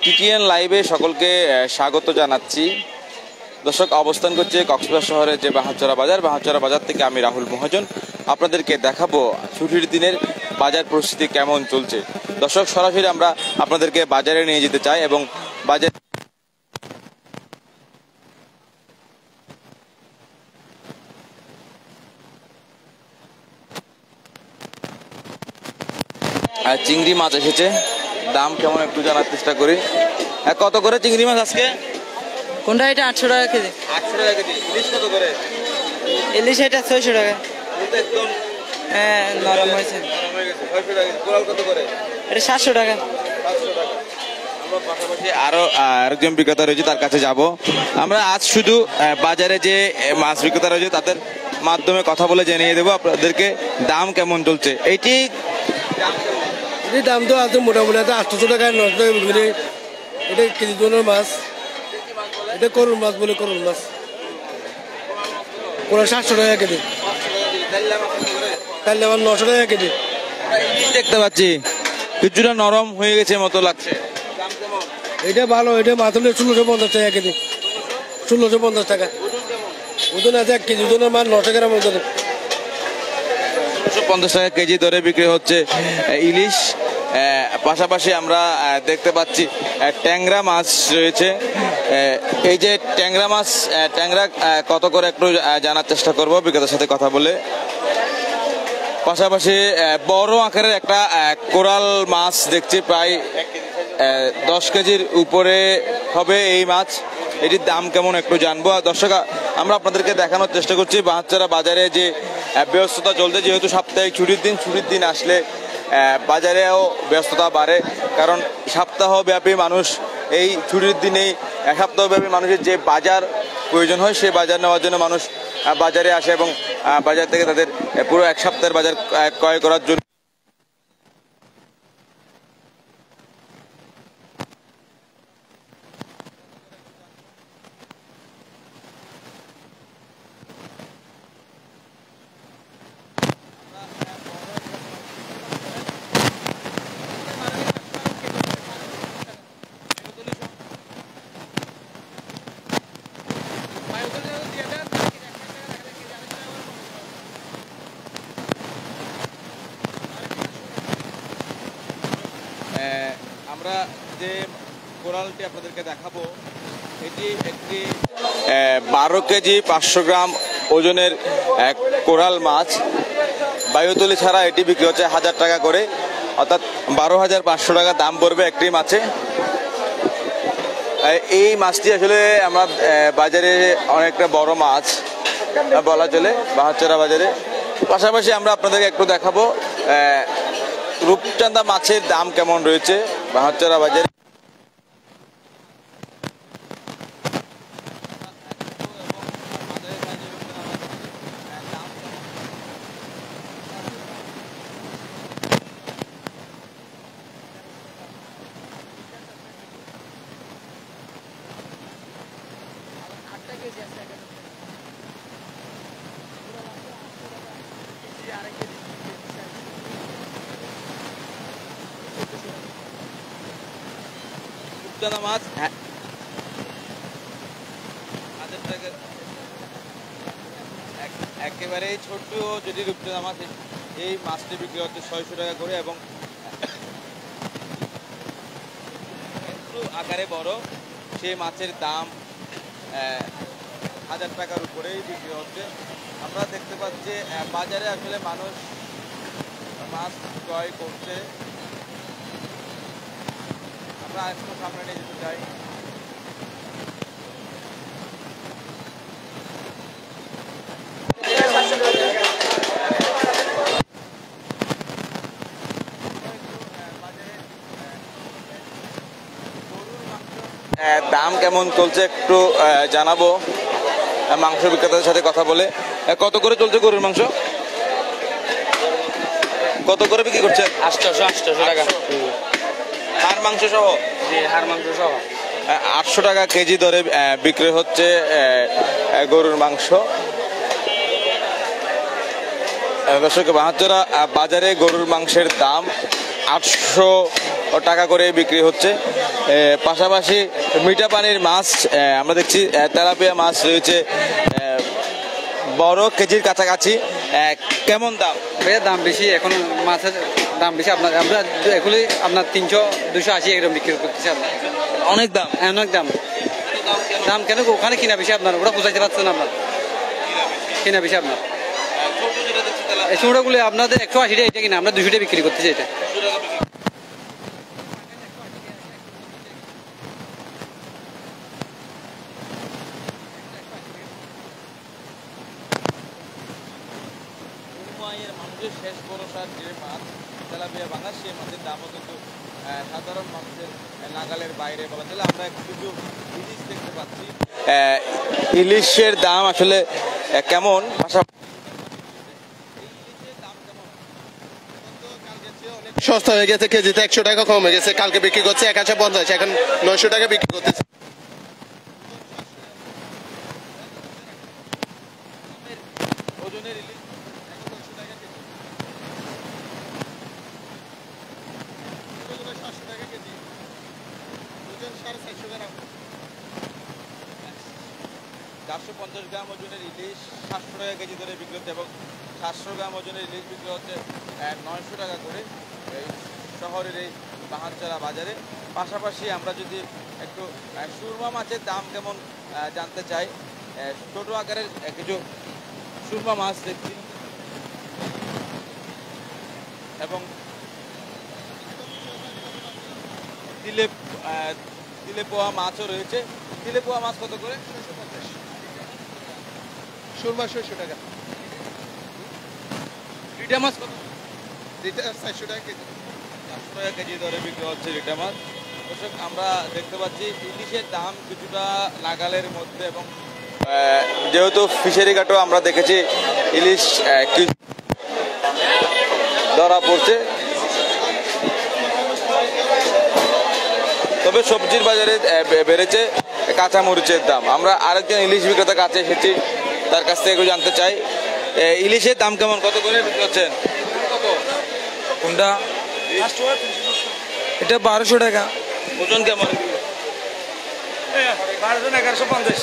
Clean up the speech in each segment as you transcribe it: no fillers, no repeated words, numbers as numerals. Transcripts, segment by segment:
TTN লাইভে সকলকে স্বাগত জানাচ্ছি। দর্শক, অবস্থান করছে কক্সবাজার শহরের যে বাহাচরা বাজার থেকে আমি রাহুল মহাজন আপনাদেরকে দেখাবো ছুটির দিনের বাজার পরিস্থিতি কেমন চলছে। দর্শক, সরাসরি আমরা আপনাদেরকে বাজারে নিয়ে যেতে চাই এবং বাজার চিংড়ি মাছ এসেছে, দাম কেমন একটু জানার চেষ্টা করি। কত করে চিংড়ি মাছ আজকে? কোনটা? এটা 800 টাকা কেজি। 800 টাকা কেজি। ইলিশ কত করে? ইলিশ এটা 600 টাকা। একদম নরম হয়েছে। 600 টাকা। কোরাল কত করে? এটা 700 টাকা। 700 টাকা। আমরা পাশাপাশি আরো আরেকজন বিক্রেতা রয়েছে, তার কাছে যাব। আমরা আজ শুধু বাজারে যে মাছ বিক্রেতা রয়েছে তাদের মাধ্যমে কথা বলে জানিয়ে দেবো আপনাদেরকে দাম কেমন চলছে। এইটি দাম তো আছে মোটামুটি 800 টাকায় 900 টাকা বিক্রি। এটা কেজি ধরনের মাছ, এটা করুন মাছ বলে, করুন মাছ কোরা 700 টাকা কেজি। তাহলে আমার 900 টাকা কেজি। দেখতে পাচ্ছি কিছুটা নরম হয়ে গেছে মতো লাগছে। এটা ভালো, এটা মাছ হলে 1650 টাকা কেজি। 1650 টাকা ওজন আছে। 1 কেজি ওজনের মাছ 900 গ্রাম ওজন। 150 টাকা কেজি দরে বিক্রি হচ্ছে ইলিশ। পাশাপাশি আমরা দেখতে পাচ্ছি ট্যাংরা মাছ রয়েছে। এই যে ট্যাংরা মাছ, ট্যাংরা কত করে একটু জানার চেষ্টা করব বিক্রেতার সাথে কথা বলে। পাশাপাশি বড় আকারের একটা কোরাল মাছ দেখছি, প্রায় 10 কেজির উপরে হবে এই মাছ। এটির দাম কেমন একটু জানবো। আর দর্শক, আমরা আপনাদেরকে দেখানোর চেষ্টা করছি বাহাচরা বাজারে যে ব্যস্ততা চলছে। যেহেতু সাপ্তাহিক ছুটির দিন আসলে বাজারেও ব্যস্ততা বাড়ে, কারণ সপ্তাহব্যাপী মানুষ এই ছুটির দিনেই সপ্তাহব্যাপী মানুষের যে বাজার প্রয়োজন হয় সেই বাজার নেওয়ার জন্য মানুষ বাজারে আসে এবং বাজার থেকে তাদের পুরো এক সপ্তাহের বাজার ক্রয় করার জন্য আমরা যে কোরালটি আপনাদেরকে দেখাবো, এটি একটি 12 কেজি 500 গ্রাম ওজনের কোরাল মাছ। বায়ুতলি ছাড়া এটি বিক্রি হচ্ছে 1000 টাকা করে, অর্থাৎ 12,500 টাকা দাম পড়বে একটি মাছে। এই মাছটি আসলে আমরা বাজারে অনেকটা বড় মাছ বলা চলে বাহাচরা বাজারে। পাশাপাশি আমরা আপনাদেরকে একটু দেখাবো রূপচাঁদা মাছের দাম কেমন রয়েছে বাহাচরা বাজারে। মাছ একেবারে ছোট যদি রূপচাঁদা মাছ, এই মাছটি বিক্রি হচ্ছে 600 টাকা করে এবং একটু আকারে বড় সেই মাছের দাম 1000 টাকার উপরেই বিক্রি হচ্ছে। আমরা দেখতে পাচ্ছি বাজারে আসলে মানুষ মাছ ক্রয় করছে। আমরা একটু সামনে নিয়ে যেতে চাই। দাম কেমন চলছে একটু জানাবো মাংস বিক্রেতাদের সাথে কথা বলে। কত করে চলছে গরুর মাংস? কত করে বিক্রি করছেন? 800 টাকা। হাড় মাংস সহ? জি, হাড় মাংস সহ 800 টাকা কেজি দরে বিক্রি হচ্ছে গরুর মাংস। দর্শক, বাহাচরা বাজারে গরুর মাংসের দাম 800 টাকা করে বিক্রি হচ্ছে। পাশাপাশি মিঠা পানির মাছ আমরা দেখছি তেলাপিয়া মাছ রয়েছে বড় কেজির কাছাকাছি। কেমন দাম? ভাইয়া দাম বেশি, এখন মাছের দাম বেশি। আপনার আমরা এগুলি আপনার 300-280 এরকম বিক্রি করতেছি। আপনার অনেক দাম। অনেক দাম। দাম কেন? ওখানে কিনা বেশি, আপনার ওরা বুঝাইতে পারছেন। আপনার কিনা বেশি। আপনার এই চুড়াগুলি আপনাদের 180 টাকা, এটা কিনা আমরা 200 টাকা বিক্রি করতেছি। এটা মানুষের শেষ ভরসার যে মাছ তেলাপিয়া ভাঙা, সেই মাছের দামও কিন্তু সাধারণ মানুষের নাগালের বাইরে বলা চলে। আমরা কিছু ইলিশ দেখতে পাচ্ছি। ইলিশের দাম আসলে কেমন? সস্তা হয়ে গেছে, কেজিতে 100 টাকা কমে গেছে। কালকে বিক্রি করছে 150, এখন 900 টাকা বিক্রি করতেছে। ওজনের ইলিশ $450 গ্রাম ওজনের ইলিশ 700 টাকা কেজি ধরে বিক্রি হচ্ছে এবং 700 গ্রাম ওজনের ইলিশ বিক্রি হচ্ছে 900 টাকা করে এই শহরের এই বাহানচারা বাজারে। পাশাপাশি আমরা যদি একটু সুরমা মাছের দাম কেমন জানতে চাই, ছোট আকারের কিছু সুরমা মাছ দেখছি এবং তিলে পোয়া মাছও রয়েছে। তিলে পোয়া মাছ কত করে? সুরমা 600 টাকা। রিটা মাছ কত? এটা 400 টাকা কেজি। 400 টাকা কেজি দরে বিক্রি হচ্ছে রিটা মাছ। দর্শক, আমরা দেখতে পাচ্ছি ইলিশের দাম কিছুটা নাগালের মধ্যে এবং যেহেতু ফিশারি ঘাটও আমরা দেখেছি ইলিশ ধরা পড়ছে। তবে সবজির বাজারে বেড়েছে কাঁচা মরিচের দাম। আমরা আরেকজন ইলিশ বিক্রেতার কাছে এসেছি, তার কাছ থেকে জানতে চাই ইলিশের দাম কেমন, কত করে বিক্রি হচ্ছেন? কোনটা? এটা 1200 টাকা। ওজন কেমন? 1150।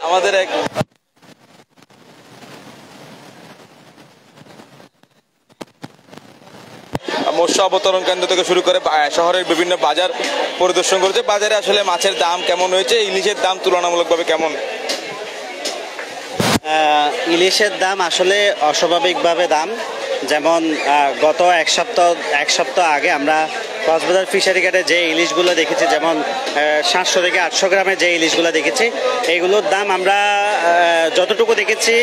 আমাদের এক মৎস্য অবতরণ কেন্দ্র থেকে শুরু করে শহরের বিভিন্ন বাজার পরিদর্শন করেছে। বাজারে আসলে মাছের দাম কেমন হয়েছে, ইলিশের দাম তুলনামূলকভাবে কেমন? ইলিশের দাম আসলে অস্বাভাবিকভাবে দাম। যেমন গত এক সপ্তাহ আগে আমরা কক্সবাজার ফিশারি ঘাটে যে ইলিশগুলো দেখেছি, যেমন 700 থেকে 800 গ্রামের যে ইলিশগুলো দেখেছি, এইগুলোর দাম আমরা যতটুকু দেখেছি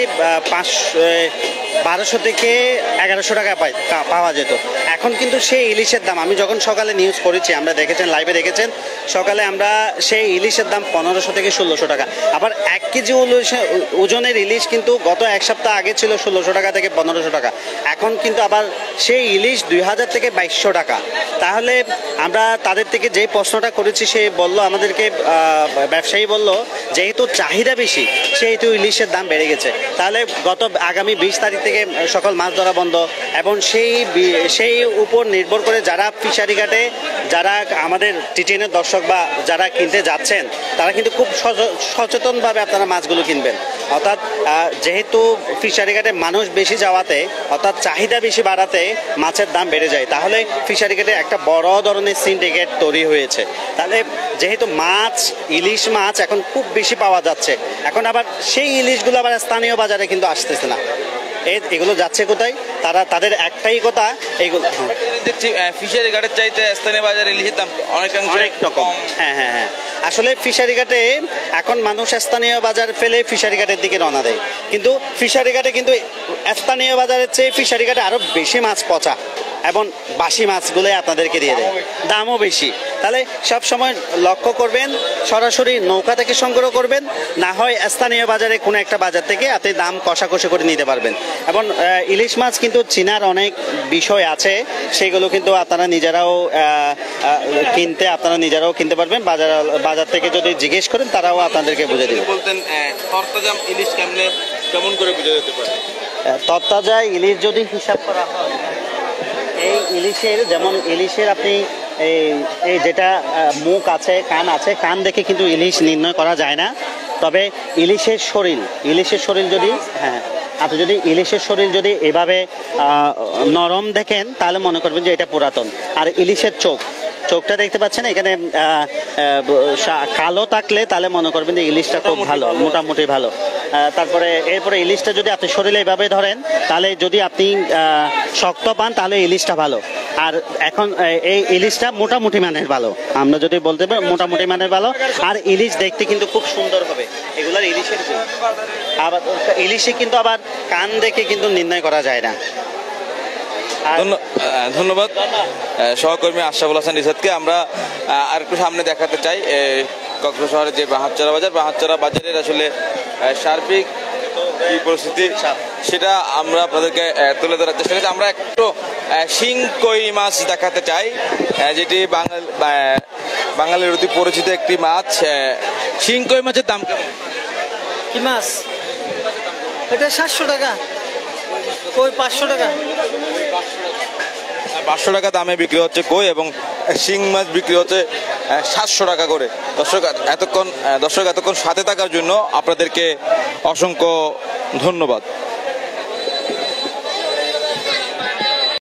1200 থেকে 1100 টাকা পাওয়া যেত। এখন কিন্তু সেই ইলিশের দাম, আমি যখন সকালে নিউজ করেছি, আমরা দেখেছেন, লাইভে দেখেছেন, সকালে আমরা সেই ইলিশের দাম 1500 থেকে 1600 টাকা। আবার 1 কেজি ওজনের ইলিশ কিন্তু গত এক সপ্তাহ আগে ছিল 1600 টাকা থেকে 1500 টাকা। এখন কিন্তু আবার সেই ইলিশ 2000 থেকে 2200 টাকা। তাহলে আমরা তাদের থেকে যেই প্রশ্নটা করেছি, সে বলল, আমাদেরকে ব্যবসায়ী বলল, যেহেতু চাহিদা বেশি সেহেতু ইলিশের দাম বেড়ে গেছে। তাহলে আগামী 20 তারিখ থেকে সকল মাছ ধরা বন্ধ, এবং সেই উপর নির্ভর করে যারা ফিশারি ঘাটে, যারা আমাদের টিটিএনের দর্শক বা যারা কিনতে যাচ্ছেন, তারা কিন্তু খুব সচেতনভাবে আপনারা মাছগুলো কিনবেন। অর্থাৎ যেহেতু ফিশারি ঘাটে মানুষ বেশি যাওয়াতে, অর্থাৎ চাহিদা বেশি বাড়াতে মাছের দাম বেড়ে যায়। তাহলে ফিশারি ঘাটে একটা বড় ধরনের সিন্ডিকেট তৈরি হয়েছে। তাহলে যেহেতু ইলিশ মাছ এখন খুব বেশি পাওয়া যাচ্ছে, এখন আবার সেই ইলিশগুলো আবার স্থানীয় বাজারে কিন্তু আসতেছে না। এগুলো যাচ্ছে কোথায়? তাদের একটাই কথা, এইগুলো দেখছি ফিশারি ঘাটের চাইতে স্থানীয় বাজারে ইলিশের দাম অনেক কম। হ্যাঁ, আসলে ফিশারি ঘাটে এখন মানুষ স্থানীয় বাজার ফেলে ফিশারি ঘাটের দিকে রওনা দেয়, কিন্তু ফিশারি ঘাটে কিন্তু স্থানীয় বাজারের চেয়ে ফিশারি ঘাটে আরো বেশি মাছ পচা এবং বাসি মাছগুলো আপনাদেরকে দিয়ে দেয়, দামও বেশি। তাহলে সব সময় লক্ষ্য করবেন, সরাসরি নৌকা থেকে সংগ্রহ করবেন, না হয় স্থানীয় বাজারে কোনো একটা বাজার থেকে আপনি দাম কষাকষি করে নিতে পারবেন। এবং ইলিশ মাছ কিন্তু চিনার অনেক বিষয় আছে, সেগুলো কিন্তু আপনারা নিজেরাও কিনতে পারবেন। বাজার থেকে যদি জিজ্ঞেস করেন, তারাও আপনাদেরকে বুঝে দেবে। বলতেন তরতাজা ইলিশ কেমন করে বুঝে যেতে পারে? তরতাজা ইলিশ যদি হিসাব করা হয়, এই ইলিশের যেমন ইলিশের আপনি এই এই যেটা মুখ আছে কান আছে, কান দেখে কিন্তু ইলিশ নির্ণয় করা যায় না। তবে ইলিশের শরীর যদি হ্যাঁ আপনি যদি ইলিশের শরীর যদি এভাবে নরম দেখেন তাহলে মনে করবেন যে এটা পুরাতন। আর ইলিশের চোখটা দেখতে পাচ্ছেন এখানে কালো থাকলে তাহলে মনে করবেন যে ইলিশটা খুব ভালো, মোটামুটি ভালো। তারপরে এরপরে ইলিশটা যদি আপনি শরীরে এভাবে ধরেন তাহলে যদি আপনি শক্ত পান তাহলে ইলিশটা ভালো। আর এখন এই ইলিশটা মোটামুটি মানের ভালো, আমরা যদি বলতে পারি মোটামুটি মানের ভালো। আর ইলিশ দেখতে কিন্তু খুব সুন্দর হবে, এগুলার ইলিশের আবার ইলিশে কিন্তু আবার কান দেখে কিন্তু নির্ণয় করা যায় না। ধন্যবাদ সহকর্মী আশরাফুল হাসান রিসাতকে। আমরা আর একটু সামনে দেখাতে চাই কক্সবাজার শহরের যে বাহারচরা বাজারের আসলে সার্বিক কি পরিস্থিতি সেটা আমরা আপনাদেরকে তুলে ধরার চেষ্টা করছি। আমরা একটু শিং কই মাছ দেখাতে চাই, যেটি বাঙালির অতি পরিচিত একটি মাছ। শিং কই মাছের দাম কেমন? কি মাছ এটা? 700 টাকা, কই 500 টাকা। 500 টাকা দামে বিক্রি হচ্ছে কই, এবং শিং মাছ বিক্রি হচ্ছে 700 টাকা করে। দর্শক এতক্ষণ সাথে থাকার জন্য আপনাদেরকে অসংখ্য ধন্যবাদ।